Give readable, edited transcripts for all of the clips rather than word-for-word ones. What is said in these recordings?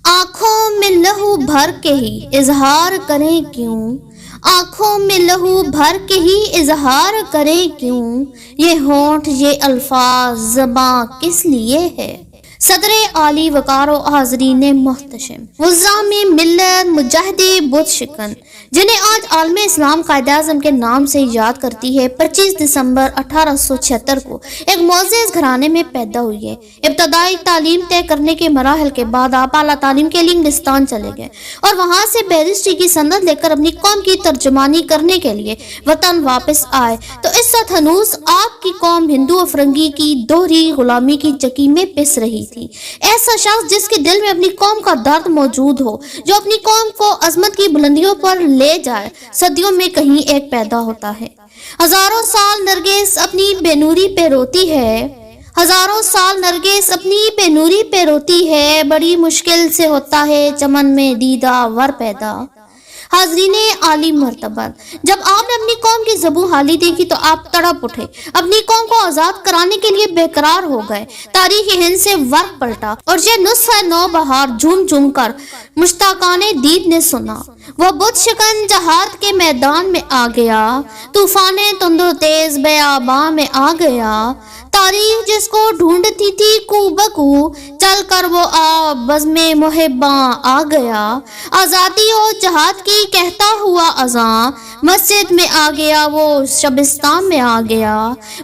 आंखों में लहू भर के ही इजहार करें क्यों, आंखों में लहू भर के ही इजहार करें क्यों, ये होंठ ये अल्फाज ज़बां किस लिए है। सदरे आली वकारो हाजरीन मोहतशम वज़्ज़ा में मिल्लत मुजाहिदे बुत शिकन, जिन्हें आज आलम इस्लाम कायद-ए-आज़म के नाम से याद करती है, 25 दिसंबर 1876 को एक मोअज़्ज़ज़ घराने में पैदा हुई है। इब्तदाई तालीम तय करने के मराहल के बाद आप आला तालीम के लिए इंग्लिस्तान चले गए और वहाँ से बैरिस्ट्री की सनद लेकर अपनी कौम की तर्जुमानी करने के लिए वतन वापस आए तो इस वक्त हनूस आपकी कौम हिंदू और फरंगी की दोहरी गुलामी की चकी में पिस रही थी। ऐसा शख्स जिसके दिल में अपनी कौम का दर्द मौजूद हो, जो अपनी कौम को अजमत की बुलंदियों पर ले जाए, सदियों में कहीं एक पैदा होता है। हजारों साल नरगिस अपनी बेनूरी पे रोती है, हजारों साल नरगिस अपनी बेनूरी पे रोती है, बड़ी मुश्किल से होता है चमन में दीदा वर पैदा। हाजरीन आली मर्तबत, जब आपने अपनी कौम की ज़बू हाली देखी तो आप तड़प उठे, अपनी कौम को आज़ाद कराने के लिए बेकरार हो गए। तारीख़ हिंद से वर्क पलटा और ये नुस्ख़ा नौ बहार झूम झूम कर मुश्ताकाने दीद ने सुना। वो बुत शिकन जहाद के मैदान में आ गया, तूफाने तुंदो तेज बेआबा में आ गया। तारीख जिसको ढूंढती थी कूबकू, चल कर वो आ बज़्मे मुहिब्बा आ गया। आज़ादी और जहाद की कहता हुआ अज़ां, मस्जिद में आ गया वो शबिस्तान में आ गया।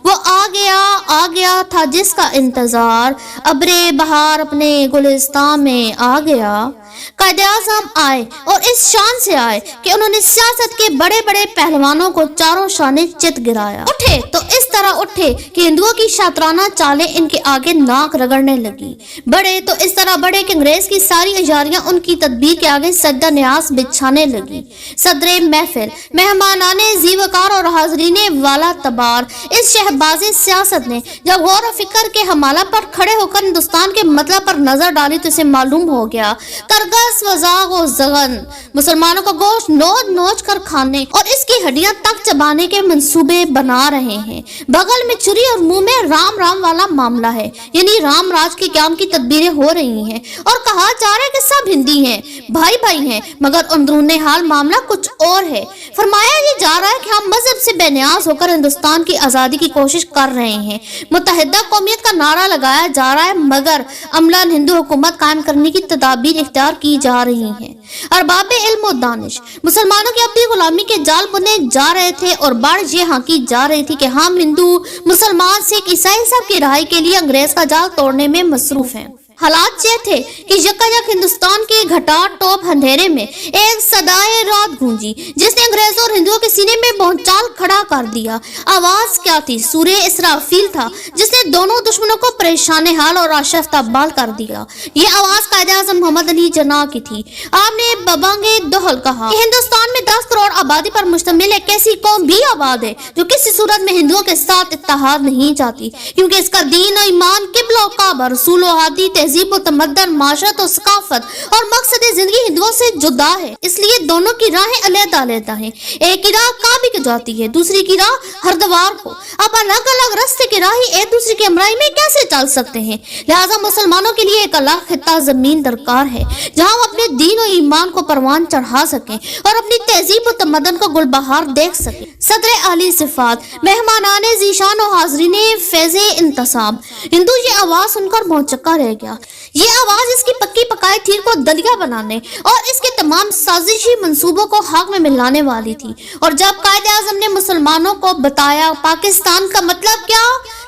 वो आ गया था जिसका इंतज़ार, अब्रे बहार अपने गुलिस्तान में आ गया। कायद-ए-आज़म आए और इस शान से आए कि उन्होंने सियासत के बड़े बड़े पहलवानों को चारों शाने चित गिराया। उठे तो इस तरह उठे कि हिंदुओं की शातराना चालें इनके आगे नाक रगड़ने लगी। बड़े तो इस तरह बड़े कि अंग्रेज की सारी इजारियां उनकी तदबीर के आगे सज्जा न्यास बिछाने लगी। सदरे महफिल, मेहमानाने ज़ीवकार और हाजरीने वाला तबार, इस शहबाज़े सियासत ने जब गौर व फिक्र के हमाला पर खड़े होकर हिंदुस्तान के मतलब पर नजर डाली तो इसे मालूम हो गया करगस वज़ाग व ज़गन, मुसलमानों का गोश्त नोच नोच कर खाने और इसकी हड्डियां तक चबाने के मंसूबे बना रहे हैं। बगल में छुरी और मुंह में राम राम वाला मामला है, यानी राम राज के क्याम की तदबीरें हो रही हैं और कहा जा रहा है कि सब हिंदी हैं, भाई भाई हैं, मगर अंदरूने हाल मामला कुछ और है। फरमाया ये जा रहा है कि हम मजहब से बेनियाज होकर हिंदुस्तान की आज़ादी की कोशिश कर रहे हैं। मुत्तहिदा कौमियत का नारा लगाया जा रहा है, मगर अमलन हिंदू हुकूमत कायम करने की तदाबीर इख्तियार की जा रही हैं। अरबाब इल्म और दानिश मुसलमानों की अपनी गुलामी के जाल बुने जा रहे थे और बाढ़ ये हाँकी जा रही थी कि हम हिंदू मुसलमान सिख ईसाई सब की रहाई के लिए अंग्रेज का जाल तोड़ने में मसरूफ हैं। हालात ये थे कि यकायक हिंदुस्तान के घटा टॉप अंधेरे में एक सदाए रात गूंजी जिसने अंग्रेजों और हिंदुओं के सीने में भौचाल खड़ा कर दिया। आवाज क्या थी? सूरे इसराफील था जिसने दोनों दुश्मनों को परेशान हाल और आशफ्ताबाल कर दिया। ये आवाज कायद-ए-आज़म मोहम्मद अली जिन्ना की थी। आपने बबांगे दोहल कहा कि हिंदुस्तान में 10 करोड़ आबादी पर मुश्तमिल एक ऐसी कौम भी आबाद है जो किसी सूरत में हिंदुओं के साथ इत्तेहाद नहीं चाहती, क्योंकि इसका दीन और ईमान किबला और काबा रसूल और हादी तहजीब और तमद्दन माशरत और सकाफत और मकसद जिंदगी हिंदुओं से जुदा है। इसलिए दोनों की राहें अलग-अलग हैं। एक की राह काबे की जाती है, दूसरी की राह हरद्वार को। अब अलग अलग रास्ते की राही एक दूसरे की हमराही में कैसे चल सकते हैं? लिहाजा मुसलमानों के लिए एक अलग खित्ता जमीन दरकार है जहाँ वो अपने दीन और ईमान को परवान चढ़ा सके और अपनी तहजीब और तमद्दन को गुलबहार देख सके। सदरे आली सिफात, मेहमानाने ज़ीशान और हाजरीने फैज़े इंतसाब, हिंदू ये आवाज सुनकर भौचक्का रह गया। ये आवाज इसकी पक्की पकाई थी को दलिया बनाने और इसके तमाम साजिशी मंसूबों को हाथ में मिलाने वाली थी। और जब कायद-ए-आज़म ने मुसलमानों को बताया पाकिस्तान का मतलब क्या,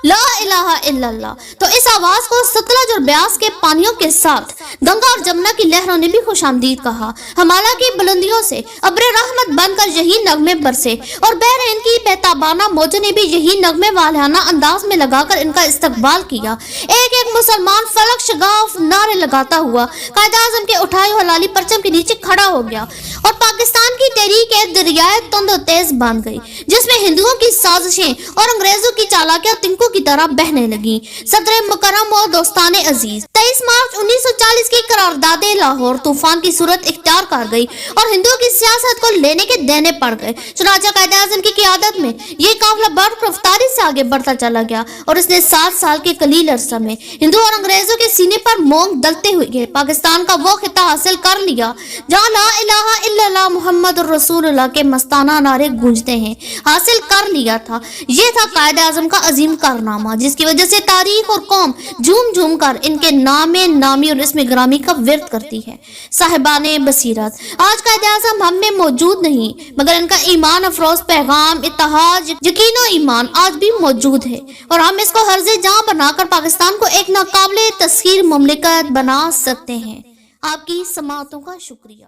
ला इलाहा इल्लल्लाह, तो इस आवाज को सतलज और ब्यास के पानियों के साथ गंगा और जमुना की लहरों ने भी खुशामदीद कहा। हमाला की बुलंदियों से अब्रे रहमत बनकर यही नगमे बरसे और बहरीन की बेताबाना मौजों ने भी यही नगमे वालियाना अंदाज में लगाकर इनका इस्तकबाल किया। एक एक मुसलमान फलक शगाफ नारे लगाता हुआ कायद-ए-आज़म के उठाए हलाली परचम के नीचे खड़ा हो गया और پاکستان کی تحریک دریائے تند و تیز بن گئی، جس میں ہندوؤں کی سازشیں اور انگریزوں کی چالاکیاں تنکوں کی طرح بہنے لگیں۔ صدر مکرم و دوستان عزیز، 23 مارچ 1940 کی قرارداد لاہور طوفان کی صورت اختیار کر گئی اور ہندوؤں کی سیاست کو لینے کے دینے پڑ گئے۔ چنانچہ قائد اعظم کی قیادت میں یہ قافلہ بڑھ رفتاری سے آگے بڑھتا چلا گیا اور اس نے 7 سال کے قلیل عرصہ میں ہندو اور انگریزوں کے سینے پر مونگ ڈلتے ہوئے پاکستان کا وہ خطہ حاصل کر لیا جہاں لا الہ الا اللہ محمد رسول اللہ کے مستانہ نعرے گونجتے ہیں۔ حاصل کر لیا تھا، یہ تھا قائد اعظم کا عظیم کارنامہ، جس کی وجہ سے تاریخ اور قوم جھوم جھوم کر ان کے نام نامی اور اسم گرامی کا ورد کرتی ہے۔ صاحبان بصیرت، آج قائد اعظم ہم میں موجود نہیں، مگر ان کا ایمان افروز پیغام، اتحاد، یقین و ایمان آج بھی موجود ہے اور ہم اس کو حرز جاں بنا کر پاکستان کو ایک ناقابل تسخیر مملکت بنا سکتے ہیں۔ آپ کی سماعتوں کا شکریہ۔